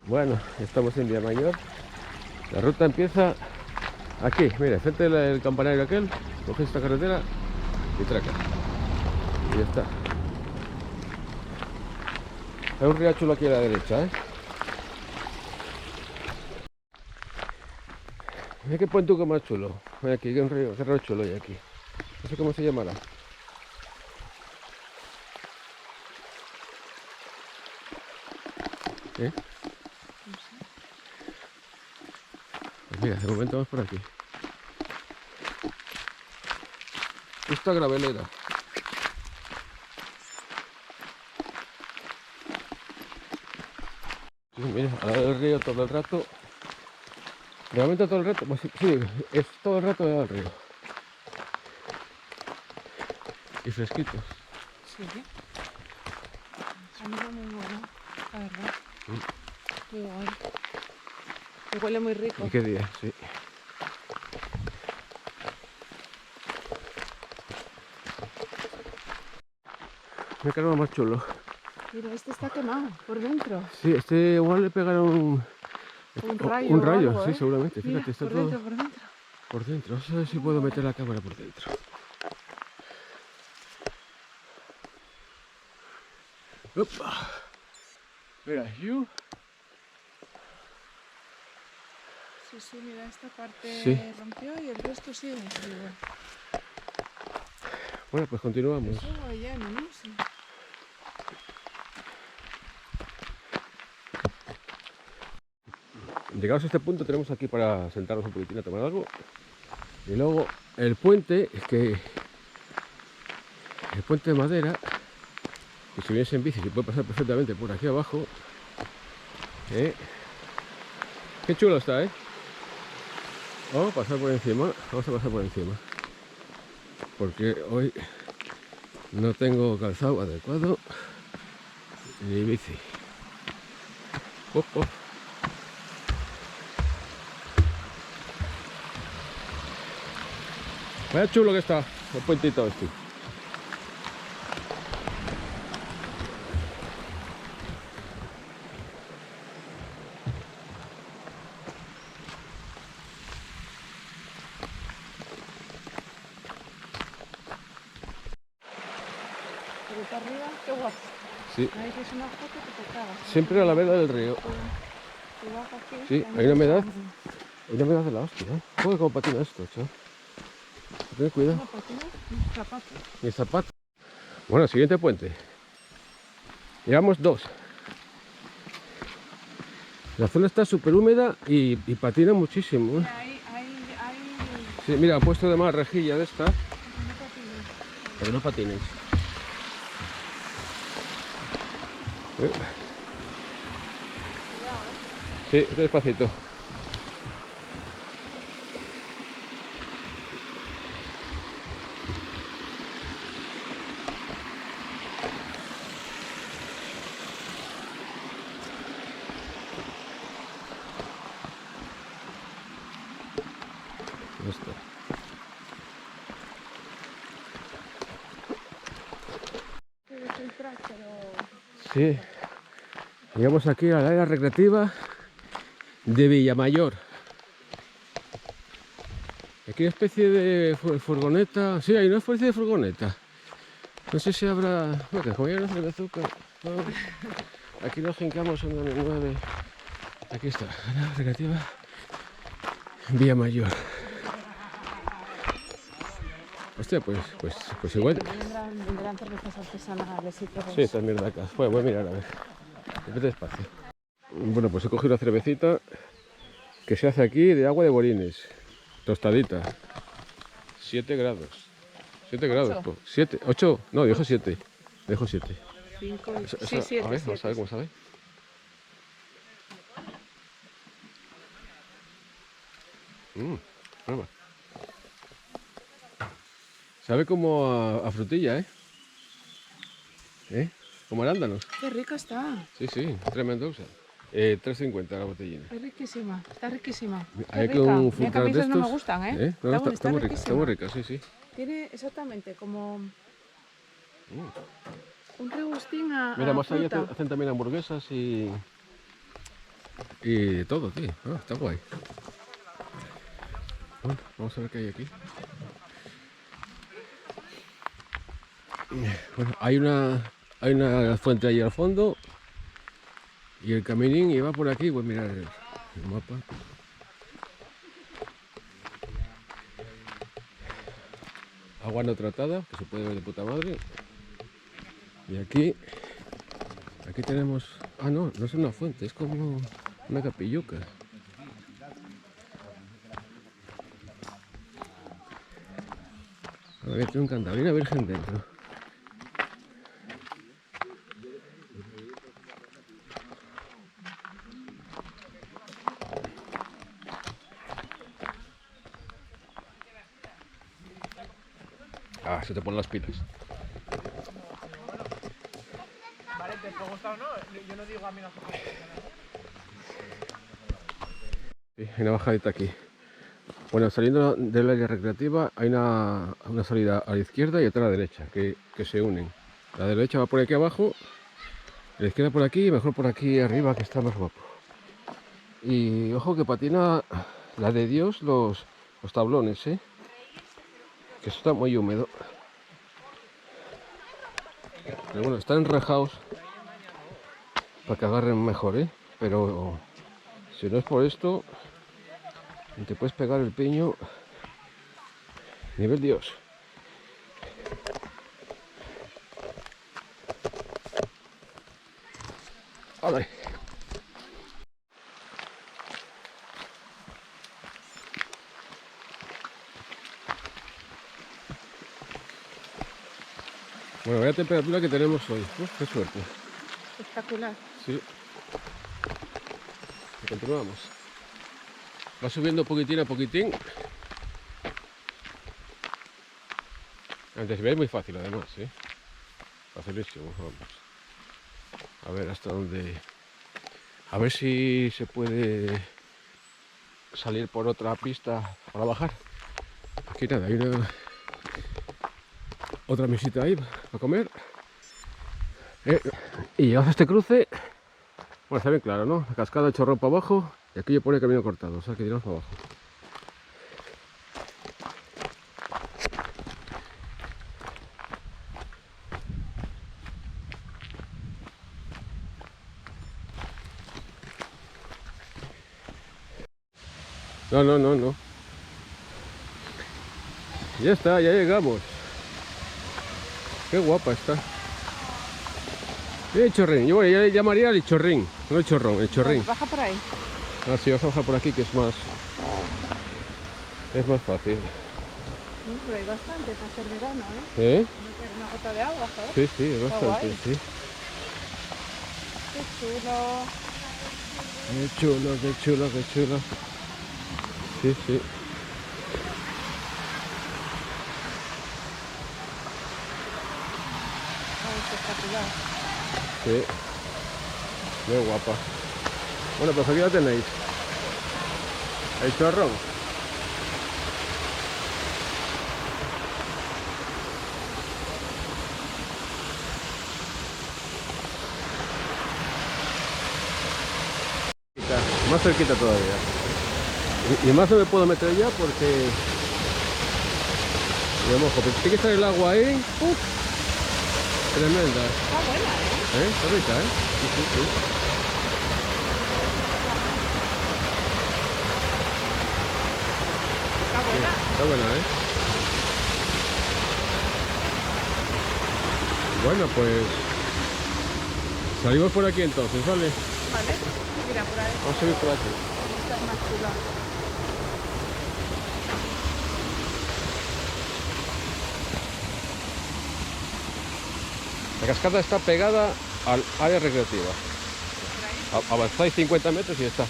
Bueno, estamos en Villamayor. La ruta empieza aquí, mira, frente del campanario aquel. Coges esta carretera y traca. Y ya está. Hay un riachuelo aquí a la derecha, ¿eh? Mira qué puentuco más chulo. Mira aquí, qué río chulo hay aquí. No sé cómo se llamará. ¿Eh? Pues mira, de momento vamos por aquí. Esta gravelera. Sí, mira, al lado del río todo el rato. Realmente todo el rato, pues sí, es todo el rato al lado del río. Y fresquitos. Sí. A mí no me mola, la verdad. Muy guay. Me huele muy rico. ¿Y qué día? Sí. Me cargo más chulo. Mira, este está quemado por dentro. Sí, este igual le pegaron Un rayo. un rayo, o algo, sí, ¿eh? seguramente. Mira, Fíjate, está por todo dentro, por dentro. por dentro. Vamos a ver si puedo meter la cámara por dentro. Opa. Mira, you. Sí, mira, esta parte Sí. rompió y el resto sigue igual. Bueno, pues continuamos. Eso lleno, ¿no? Sí. Llegados a este punto tenemos aquí para sentarnos un poquitín a tomar algo. Y luego el puente, el puente de madera, que si vienes en bici se puede pasar perfectamente por aquí abajo. Qué chulo está, ¿eh? Vamos a pasar por encima, vamos a pasar por encima. Porque hoy no tengo calzado adecuado ni bici. Oh, oh. Vaya chulo que está el puentito este. Pero está arriba, qué guapo. Sí, Ahí que es una foto que te cagas. siempre a la vera del río. Tú vas aquí, Sí, también hay una humedad. está- Hay una humedad de la hostia, ¿eh? Joder, cómo patina esto, chaval. Ten cuidado. Una patina, un zapato. Mi zapato. Bueno, siguiente puente. Llevamos dos. La zona está súper húmeda y patina muchísimo, ¿eh? Ahí, Sí, mira, han puesto además rejilla de esta, no patines. pero no patines. ¿Eh? Sí, despacito. Ya está. Debe filtrar, pero... Sí, llegamos aquí a la área recreativa de Villamayor. Aquí hay una especie de furgoneta. Sí, hay una especie de furgoneta. No sé si habrá. Bueno, como ya no hace azúcar. No. Aquí nos hincamos en el 9. Aquí está, área recreativa Villamayor. Hostia, pues igual. Vendrán cervezas artesanales y todo Sí, eso. estas mierdacas. Bueno, voy a mirar a ver. Vete despacio. Bueno, pues he cogido una cervecita que se hace aquí de agua de borines. Tostadita. 7 grados. 7 grados. 7, 8. No, dijo 7. Dejo 7. 5, Sí, 7. A ver, vamos a ver cómo sabe. Prueba. Sabe como a frutilla, ¿eh? Como arándanos. Qué rica está. Sí, tremendo. 3,50 la botellina. Es riquísima, está riquísima. Qué Hay que rica. un Mira full que a mí de esas no me estos. gustan, ¿eh? No, Está, está muy rica, está muy riquísima. rica, sí. Tiene exactamente como un regustín a Mira, más allá fruta. hacen también hamburguesas y y de todo, tío. Está guay. Bueno, vamos a ver qué hay aquí. Bueno, hay una fuente allí al fondo y el caminín y va por aquí. Pues mirar el mapa. Agua no tratada, que se puede ver de puta madre. Y aquí tenemos... Ah, no es una fuente, es como una capilluca. A ver, tiene un candado, hay una virgen dentro. Se te ponen las pilas. Vale, ¿te ha gustado o no? Yo no digo a mí no. Sí, hay una bajadita aquí. Bueno, saliendo del área recreativa hay una salida a la izquierda y otra a la derecha, que se unen. La derecha va por aquí abajo, la izquierda por aquí y mejor por aquí arriba, que está más guapo. Y ojo que patina la de Dios los tablones, que eso está muy húmedo. Pero bueno, están enrejados para que agarren mejor, pero si no es por esto, te puedes pegar el piño nivel Dios. ¡Ale! Bueno, vaya temperatura que tenemos hoy. ¡Qué suerte! Espectacular. Sí. Y continuamos. Va subiendo poquitín a poquitín. Antes ve muy fácil además, facilísimo, vamos. A ver hasta dónde... A ver si se puede salir por otra pista para bajar. Aquí nada, hay otra mesita ahí para comer. Y llegas a este cruce, bueno, está bien claro, ¿no? La cascada de Chorrón para abajo y aquí yo pone camino cortado, o sea que tiramos para abajo. No. Ya está, ya llegamos. Qué guapa está. El chorrín, yo ya le llamaría el chorrín, no el chorrón, el chorrín. Baja por ahí. Ah, sí, vas a bajar por aquí que es más fácil. Pero hay bastante para ser verano, ¿Eh? Una gota de agua, ¿sabes? Sí, es bastante, guay. sí. Qué chulo. Qué chulo. Sí. Espectacular. Sí. Muy guapa. Bueno, pues aquí la tenéis. El chorrón. Más cerquita todavía. Y más no me puedo meter ya porque... Me mojo, pero tiene que estar el agua ahí. ¡Uf! Tremenda. Está buena, Está rica, Sí. Está buena. Está buena, Bueno, pues... Salimos por aquí entonces, ¿vale? Vale. Mira, por ahí. Vamos a seguir por aquí. Esta es más chula. La cascada está pegada al área recreativa. Avanzáis 50 metros y ya está.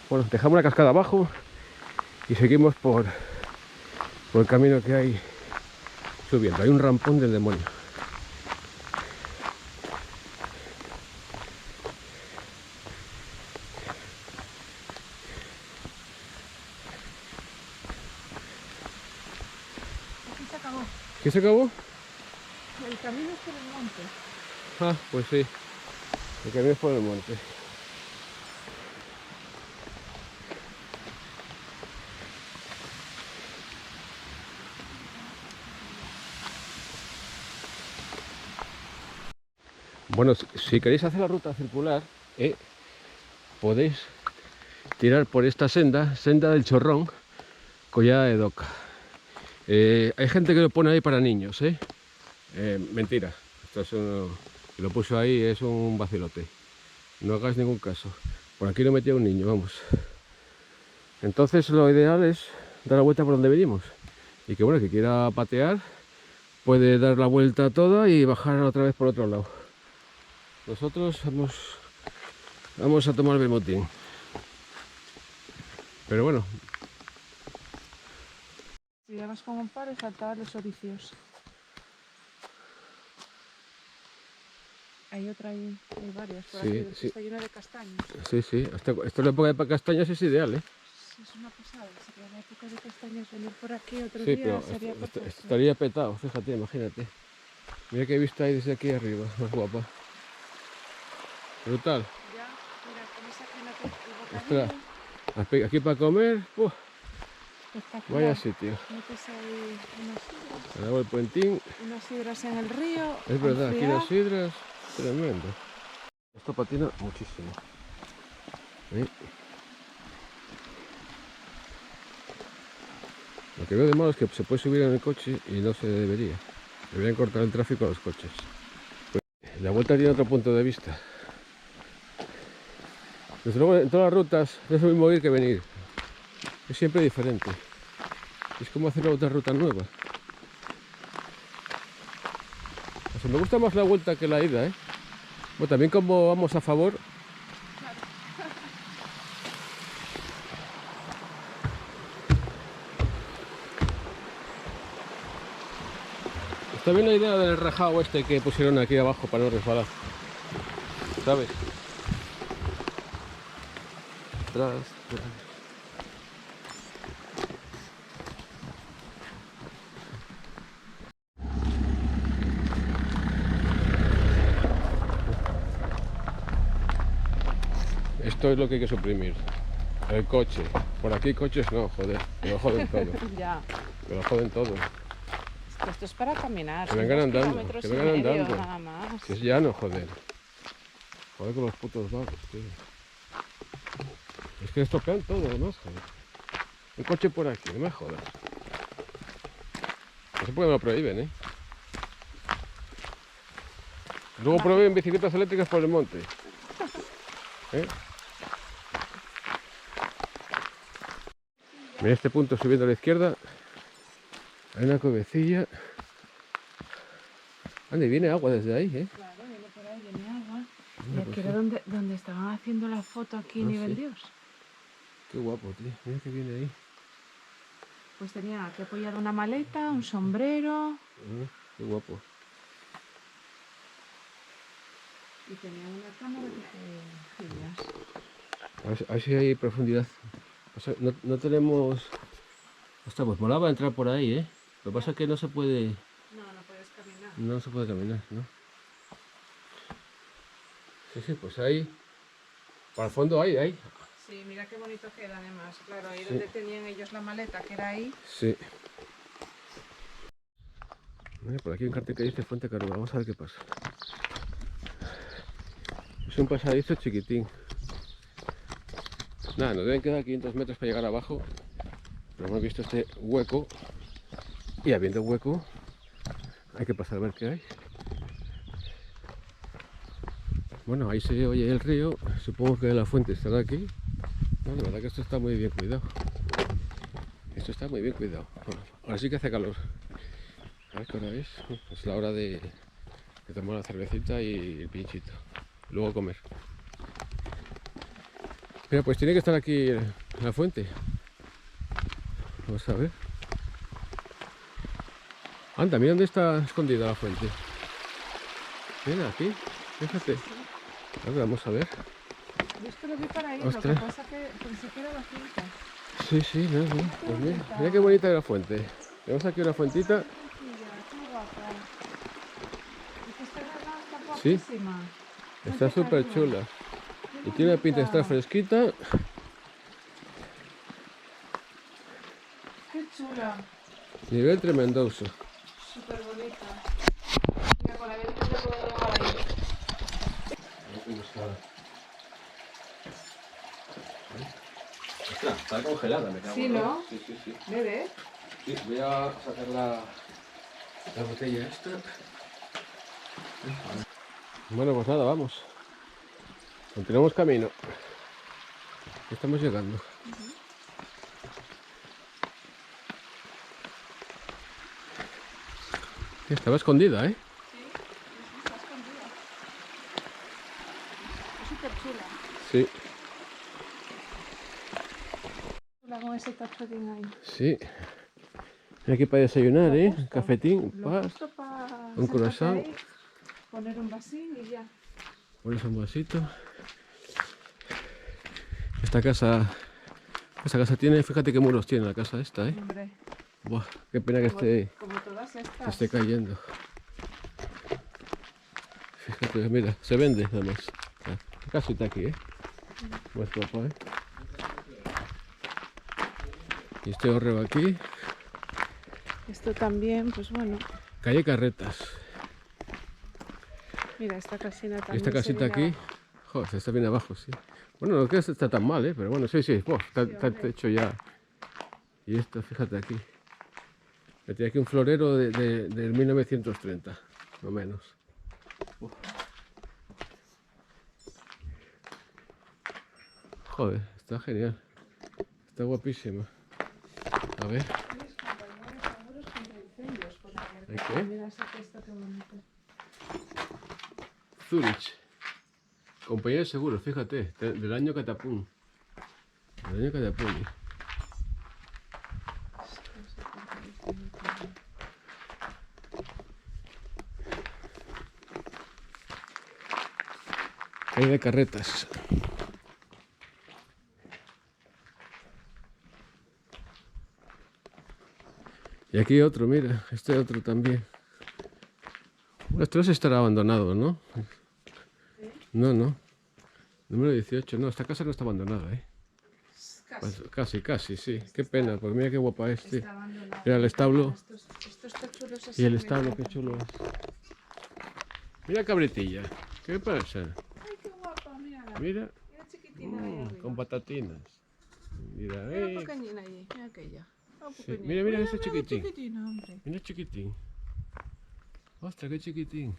Bueno, dejamos la cascada abajo y seguimos por el camino que hay subiendo. Hay un rampón del demonio. Aquí se acabó. ¿Qué se acabó? El camino es por el monte. Ah, pues sí. El camino es por el monte. Bueno, si queréis hacer la ruta circular, podéis tirar por esta senda del Chorrón, Collada de Doca. Hay gente que lo pone ahí para niños, mentira. Esto es que lo puso ahí es un vacilote. No hagáis ningún caso. Por aquí no metía un niño, vamos. Entonces lo ideal es dar la vuelta por donde venimos. Y que bueno, que quiera patear, puede dar la vuelta toda y bajar otra vez por otro lado. Nosotros vamos a tomar Bermutín. Pero bueno. Si llevas con un par, saltar los oricios. Hay otra ahí, hay varias por Sí, aquí. sí. Está lleno de castaños. Sí, sí. Esto es la época de castañas, es ideal, ¿eh? Es una pasada. Sería la época de castaños. Venir por aquí otro Sí, día pero sería perfecto. estaría petado, fíjate, imagínate. Mira qué vista hay desde aquí arriba, más guapa. Brutal. Ya, mira, con esa que Espera, aquí para comer, espectacular. vaya sitio. Metes ahí unas sidras, Me hago el puentín. unas sidras en el río. Es verdad, aquí enfriar. las sidras, tremendo. Esto patina muchísimo. Lo que veo de malo es que se puede subir en el coche y no se debería. Deberían cortar el tráfico a los coches. Pues, la vuelta tiene otro punto de vista. Desde luego en todas las rutas es lo mismo ir que venir. Es siempre diferente. Es como hacer otra ruta nueva. O sea, me gusta más la vuelta que la ida, ¿eh? Bueno, también como vamos a favor. Está bien la idea del rajado este que pusieron aquí abajo para no resbalar. ¿Sabes? Atrás. Esto es lo que hay que suprimir. El coche. Por aquí coches no, joder. Me lo joden todo. Ya. Me lo joden todo. Esto es para caminar. Que son vengan 2 andando, kilómetros que y vengan medio, andando. nada más. Si es llano, joder. Joder con los putos vagos, tío. Es que estropean todo, además, joder. Un coche por aquí, no me jodas. No sé por qué me lo prohíben, ¿eh? Luego prohíben bicicletas eléctricas por el monte. ¿Eh? Mira este punto subiendo a la izquierda. Hay una cuevecilla. Ande, viene agua desde ahí, ¿eh? Claro, viene por ahí, viene agua. Y Mira, aquí pues era sí. donde estaban haciendo la foto aquí, Ah, nivel sí. Dios. Qué guapo, tío. Mira que viene ahí. Pues tenía que apoyar una maleta, un sombrero Qué guapo. y tenía una cámara que genias. A ver si hay profundidad. O sea, no tenemos... Ostras, pues molaba entrar por ahí, ¿eh? Lo que pasa es que no se puede... No puedes caminar. No se puede caminar, ¿no? Sí, pues ahí... Para el fondo hay. Sí, mira qué bonito queda además. Claro, ahí Sí. donde tenían ellos la maleta, que era ahí. Sí. Mira, por aquí hay un cartel que dice Fuente Caruda. Vamos a ver qué pasa. Es un pasadizo chiquitín. Nada, nos deben quedar 500 metros para llegar abajo. Pero hemos visto este hueco. Y habiendo hueco, hay que pasar a ver qué hay. Bueno, ahí se oye el río. Supongo que la fuente estará aquí. No, la verdad que esto está muy bien cuidado. Esto está muy bien cuidado. Bueno, ahora sí que hace calor. A ver qué hora es. Es la hora de tomar la cervecita y el pinchito. Luego comer. Mira, pues tiene que estar aquí la fuente. Vamos a ver. Anda, mira dónde está escondida la fuente. Mira, aquí. Fíjate. A ver, vamos a ver. Yo es que lo vi para ahí, Ostras. lo que pasa que pensé que era la finca. Sí, no. Pues mira qué bonita es la fuente. Tenemos aquí una fuentita. claro. Es que esta grada está Sí. guapísima. Está Ponte súper arriba. chula. Qué Y tiene pinta de estar bonita. fresquita. Qué chula. Nivel tremendoso. Súper bonita. Mira, con la ventana puedo grabar ahí. Ostras, está congelada, me cago Sí, en la- ¿no? Sí, sí, sí. ¿Bebe? Sí, voy a sacar la botella esta. Bueno, pues nada, vamos. Continuamos camino. Estamos llegando. Estaba escondida, ¿eh? Sí, está escondida. Es súper chula. Sí, Chula con ese tachotín ahí. sí. Aquí para desayunar, Lo ¿eh? justo. Cafetín, Lo paz. justo para un croissant. poner un vasín y ya. Pones un vasito. Esta casa tiene, fíjate qué muros tiene la casa esta, ¿eh? Hombre, Buah, qué pena que esté, como todas que estas. esté cayendo. Fíjate, mira, se vende nada más. Ah, qué casita aquí, ¿eh? Más guapa, ¿eh? Y este horreo aquí, Esto también, pues bueno. calle Carretas. Mira, esta casina Y también. esta se casita viene aquí, abajo. joder, está bien abajo, sí. Bueno, no creo que está tan mal, ¿eh? Pero bueno, sí, sí, buah, está, Sí, está hombre. hecho ya. Y esto, fíjate aquí. Metí aquí un florero del 1930, no menos. Uf. Joder, está genial. Está guapísima. A ver, Mis compañeros seguros contra incendios, por la ¿hay verdad. qué? Mira esa fiesta, qué bonito. Zurich. Compañía de seguros, fíjate, del año Catapum. Del año Catapum. Calle de Carretas. Y aquí otro, mira, este otro también. Bueno, este no se estará abandonado, ¿no? No, no. Número 18, no, esta casa no está abandonada, ¿eh? Casi. Casi, casi, sí. Qué pena, pues mira qué guapa es, tío. Está abandonada. Mira el establo. Estos tachuelos así Y el me establo, qué encantan. chulo es. Mira cabritilla. ¿Qué pasa? Ay, qué guapa, mírala. Mira, Mira chiquitina ahí arriba. con patatinas. Mira, Mira pequeñina allí, mira aquella. Ah, Sí, pequeñina. mira, mira ese qué chiquitín. chiquitina, hombre. Mira chiquitín. Ostras, qué chiquitín.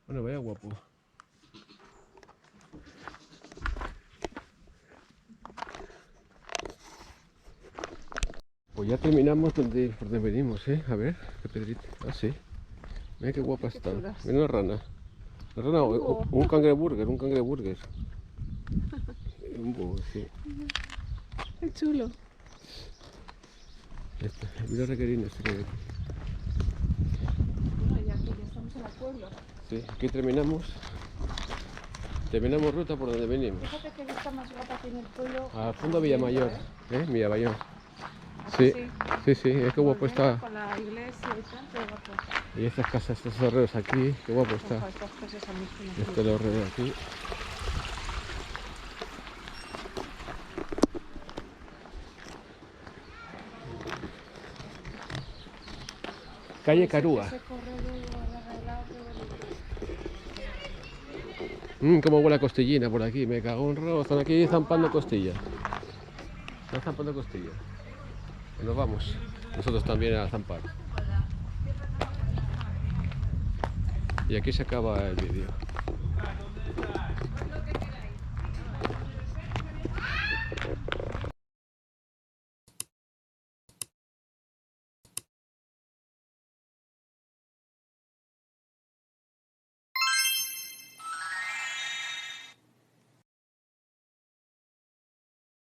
Bueno, vaya guapo. Pues ya terminamos por donde venimos, ¿eh? A ver, qué pedrito. Ah, sí. Mira qué guapa Qué está. chulas. Mira una rana. Una rana, un cangreburger, un cangreburger. Un búho, sí. Qué chulo. Mira requerina, este que hay aquí. Bueno, ya aquí ya estamos en el pueblo. Sí, aquí terminamos. Terminamos ruta por donde venimos. Fíjate que vista más guapa tiene el pueblo. Al fondo Villamayor, Villamayor. ¿A Sí, que sí, sí, es que guapo Volviendo está. con la iglesia y tal, qué guapo. Y estas casas, estos horreos aquí, qué guapo Ojo, está. estas cosas a mí sí me Este el horreo aquí. Calle Carúa. Ese corredor arreglado, qué bonito. Cómo huele a costillina por aquí, me cago en rojo. Están aquí zampando costillas. Están zampando costillas. Pues nos vamos. Nosotros también a zampar. Y aquí se acaba el vídeo.